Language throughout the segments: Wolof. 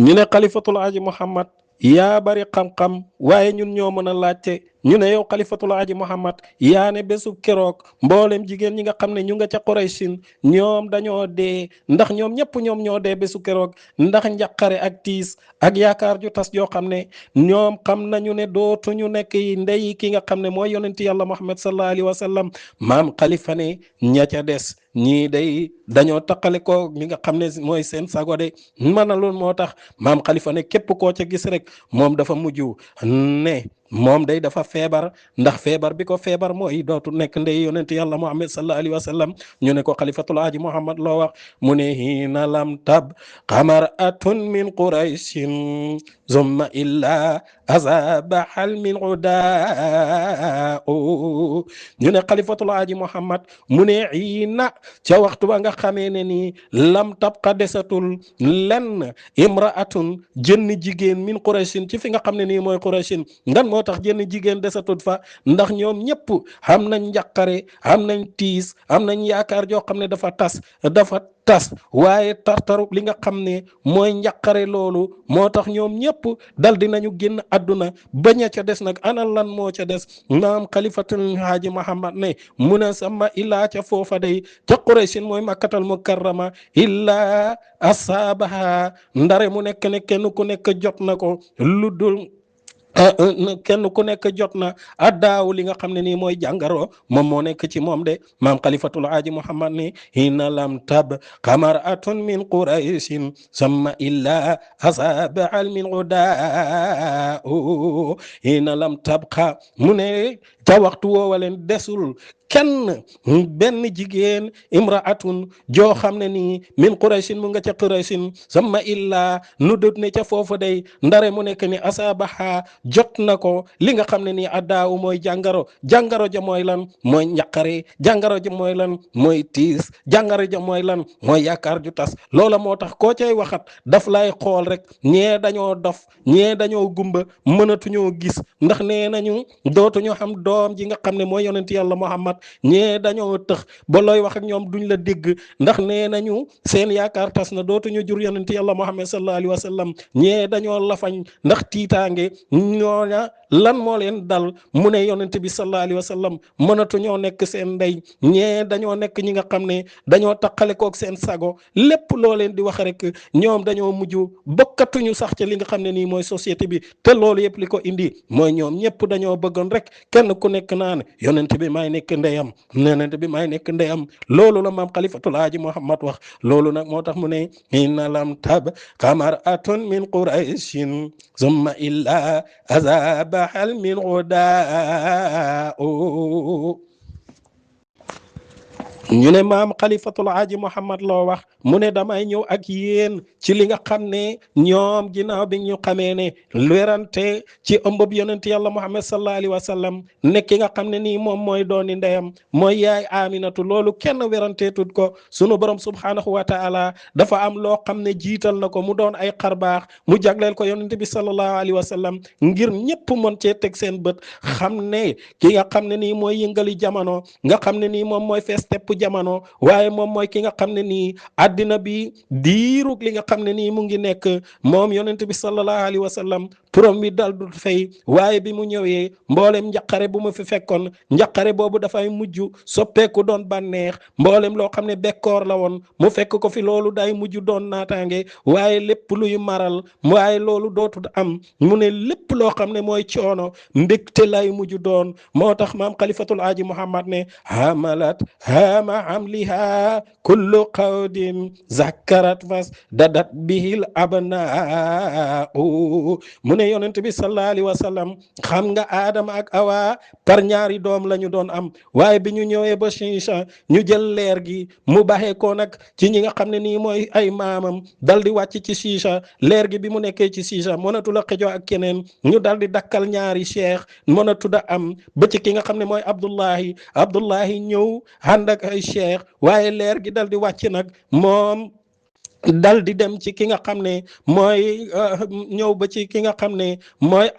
ñu ne xalifatul aji Muhammad yaa bari xam-xam waaye ñun ñoo mën a laajte ñu ne yow xalifatul aji Muhammad yaa ne bésu keroog mboolem jigéen ñi nga xam ne ñu nga ca Qurayshin ñoom dañoo dee ndax ñoom ñëpp ñoom ñoo dee bésu keroog ndax njaqare ak tiis ak yaakaar ju tas joo xam ne ñoom xam nañu ne dootuñu nekk ndey ki nga xam ne mooy yonent yàlla Muhammad sallallahu alayhi wa sallam maam xalifa ne ña ca des ñii day dañoo taqale ko ñi nga xam ne mooy seen sago de mana loolu moo tax maam xalifa ne képp koo ca gis rek moom dafa mujj ne moom day dafa feebar ndax feebar bi ko feebar mooy dootu nekk ndey yonent yàlla Muhammad sallallahu alayhi wa sallam ñu ne ko xalifatul aji Muhammad loo wax mu ne hiina lam tab xamar atun min qurayshin zumma illa azaba hal min udaa ñu ne xalifatul aji Muhammad mu ne hiina ca waxtu ba nga xamee ne nii lam tabqa desatul lenn imraatun jënn jigéen min qurayshin ci fi nga xam ne nii mooy qurayshin ngan moo tax jënn jigéen desatut fa ndax ñoom ñëpp am nañ njàqare am nañ tiis am nañ yaakaar joo xam ne dafa tas waaye tartaru li nga xam ne mooy njàqare loolu moo tax ñoom ñëpp dal dinañu génn àdduna baña ca des nag ana lan moo ca des naam xalifatul haaji Muhammad ne mu ne sama illaa ca foofa day ca Qurayshin mooy makkatal mukarrama illaa asaabaha ndare mu nekk ne kenn ku nekk jot na ko lu dul kenn ku nekk jot na addaaw li nga xam ne nii mooy jàngaro moom moo nekk ci moom de maam xalifatul aaji Muhammad ni hina lam tab xamar atun min qurayshin sama illa asaba al min udaa hina lam tabqa mu ne ca waxtu woowaleen desul kenn benn jigéen imraatun joo xam ne nii min qurayshin mu nga ca qurayshin sama illa nu dut ne ca foofu day ndare mu nekk ni asabaha jot na ko li nga xam ne nii addaaw mooy jàngaro ja mooy lan mooy njaqare jàngaro ja mooy lan mooy tiis jàngaro ja mooy lan mooy yaakaar ju tas loola moo tax koo cay waxat daf lay xool rek ñee dañoo dof ñee dañoo gumba mënatuñoo gis ndax nee nañu dootuñu xam doom ji nga xam ne mooy yonent yàlla Muhammad ñee dañoo tëx ba looy wax ak ñoom duñ la dégg ndax nee nañu seen yaakaar tas na dootuñu jur yonent yàlla Muhammad sallallahu alayhi wa sallam ñee dañoo lafañ ndax tiitaange ñooña lan moo leen dal mu ne yonent bi sallallahu alayhi wa sallam mënatuñoo nekk seen ndey ñee dañoo nekk ñi nga xam ne dañoo taqale kook seen sago lépp loo leen di wax rek ñoom dañoo mujj bokkatuñu sax ci li nga xam ne nii mooy société bi te loolu yëpp li ko indi mooy ñoom ñëpp dañoo bëggoon rek kenn ku nekk naan yonent bi maay nekk ndeyam yonent bi maay nekk ndeyam loolu la maam xalifatul aaji Muhammad wax loolu nag moo tax mu ne inna lam tab xamar atun min qurayshin summa illa azaba hal min udaa ñu ne maam xalifatul aaji Muhammad loo wax mu ne damay ñëw ak yéen ci li nga xam ne ñoom ginnaaw bi ñu xamee ne werante ci ëmbëb yonent yàlla Muhammad sallallahu alayhi wa sallam nekk ki nga xam ne nii moom mooy dooni ndeyam mooy yaay Aminatu loolu kenn werante tut ko sunu borom subhanahu wa taala dafa am loo xam ne jiital na ko mu doon ay xarbaax mu jagleel ko yonent bi sallallahu alayhi wa sallam ngir ñëpp mën cee teg seen bët xam ne ki nga xam ne nii mooy yëngali jamono nga xam ne nii moom mooy fees tepp jamono waaye moom mooy ki nga xam ne nii addina bi diirug li nga xam ne nii mu ngi nekk moom yonent bi sallallahu alayhi wa sallam turam bi dal du fay waaye bi mu ñëwee mboolem njaqare bu mu fi fekkoon njaqare boobu dafay mujj soppeeku doon bànneex mboolem loo xam ne bekkoor la woon mu fekk ko fi loolu day mujj doon naataange waaye lépp luy maral waaye loolu dootul am mu ne lépp loo xam ne mooy coono mbégte lay mujj doon moo tax maam xalifatul aaji Muhammad ne hamalat hama amliha kullu qawdin zakarat fas dadat bihil abnaa mu ne yonent bi sallallahu alayhi wa sallam xam nga Adama ak Awa par ñaari doom la ñu doon am waaye bi ñu ñëwee ba Chicha ñu jël leer gi mu baxee ko nag ci ñi nga xam ne nii mooy ay maamam dal di wàcc ci Chicha leer gi bi mu nekkee ci Chicha mënatu la xëjoo ak keneen ñu dal di dakkal ñaari cheikh mënatu da am ba ci ki nga xam ne mooy Abdullahi ñëw ànd ak ay cheikh waaye leer gi dal di wàcc nag moom dal di dem ci ki nga xam ne mooy ñëw ba ci ki nga xam ne mooy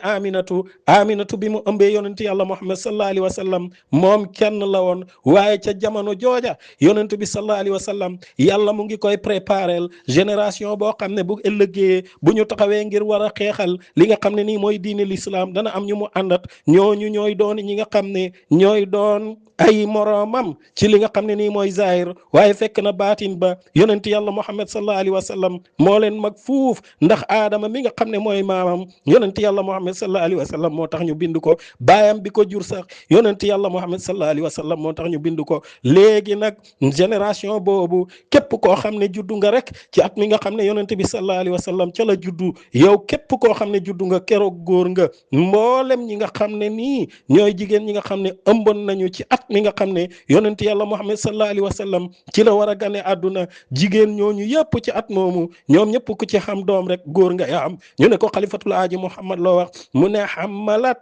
aminatu bi mu ëmbee yonent yàlla muhammad sallallahu alayhi wa sallam moom kenn la woon waaye ca jamono jooja yonent bi sallallahu alayhi wa sallam yàlla mu ngi koy préparel génération boo xam ne bu ëllëgee bu ñu taxawee ngir war a xeexal li nga xam ne nii mooy diine l'islam dana am ñu mu àndat ñooñu ñooy doon ñi nga xam ne ñooy doon ay moroomam ci li nga xam ne nii mooy zahir waaye fekk na baatin ba yonent yàlla muhammad sallallahu alayhi wa sallam moo leen mag fuuf ndax aadama mi nga xam ne mooy maamam yonent yàlla muhammad sallallahu alayhi wa sallam moo tax ñu bind ko baayam bi ko jur sax yonent yàlla muhammad sallallahu alayhi wa sallam moo tax ñu bind ko léegi nag génération boobu képp koo xam ne juddu nga rek ci at mi nga xam ne yonent bi sallallahu alayhi wa sallam ca la juddu yow képp koo xam ne juddu nga keroog góor nga mboolem ñi nga xam ne nii ñooy jigéen ñi nga xam ne ëmboon nañu ci at mi nga xam ne yonent yàlla muhammad sallallahu alayhi wa sallam ci la war a gane àdduna jigéen ñooñu yëpp ci at moomu ñoom ñëpp ku ci xam doom rek góor nga yaa am ñu ne ko xalifatul aaji muhammad loo wax mu ne xamalat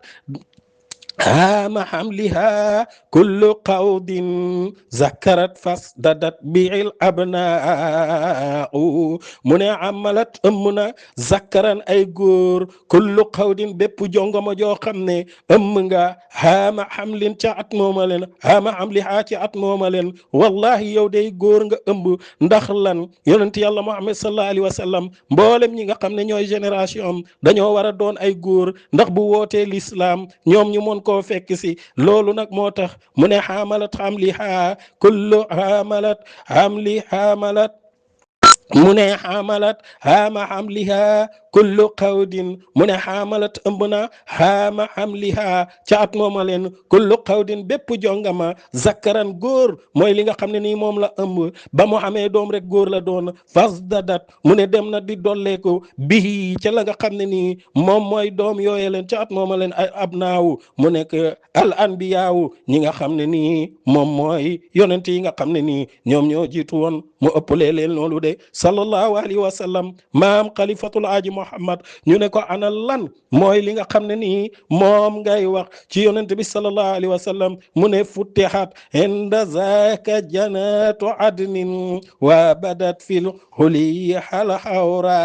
haama hamliha kullu qawdin zakarat fasdadat biil abnaau mu ne amalat ëmm na zakaran ay góor kullu qawdin bépp jongoma joo xam ne ëmm nga haama hamlin ca at mooma leen haama hamliha ci at mooma leen wallahi yow day góor nga ëmb ndax lan yonent yàlla muhammad sallallahu alayhi wa sallam mboolem ñi nga xam ne ñooy génération am dañoo war a doon ay góor ndax bu wootee l'islam ñoom ñu mën koo fekk si loolu nag moo tax mu ne xamalat xamliha kullu xamalat mu ne xamalat xaama xamliha kullu qawdin mu ne xamalat ëmb na xaama xamliha ca at mooma leen kullu qawdin bépp jongama zakaran góor mooy li nga xam ne nii moom la ëmb ba mu xamee doom rek góor la doon fasdadat mu ne dem na di dolleeku bihi ca la nga xam ne nii moom mooy doom yooye leen ca at mooma leen ay abnaawu mu nekk al anbiyaawu ñi nga xam ne nii moom mooy yonent yi nga xam ne nii ñoom ñoo jiitu woon mu ëppalee leen loolu de sallallahu alayhi wa sallam maam xalifatul aaji muhammad ñu ne ko ana lan mooy li nga xam ne nii moom ngay wax ci yonent bi sallallahu alayhi wa sallam mu ne futtihat inda zaka janatu adnin wa badat fil huliya hal hawra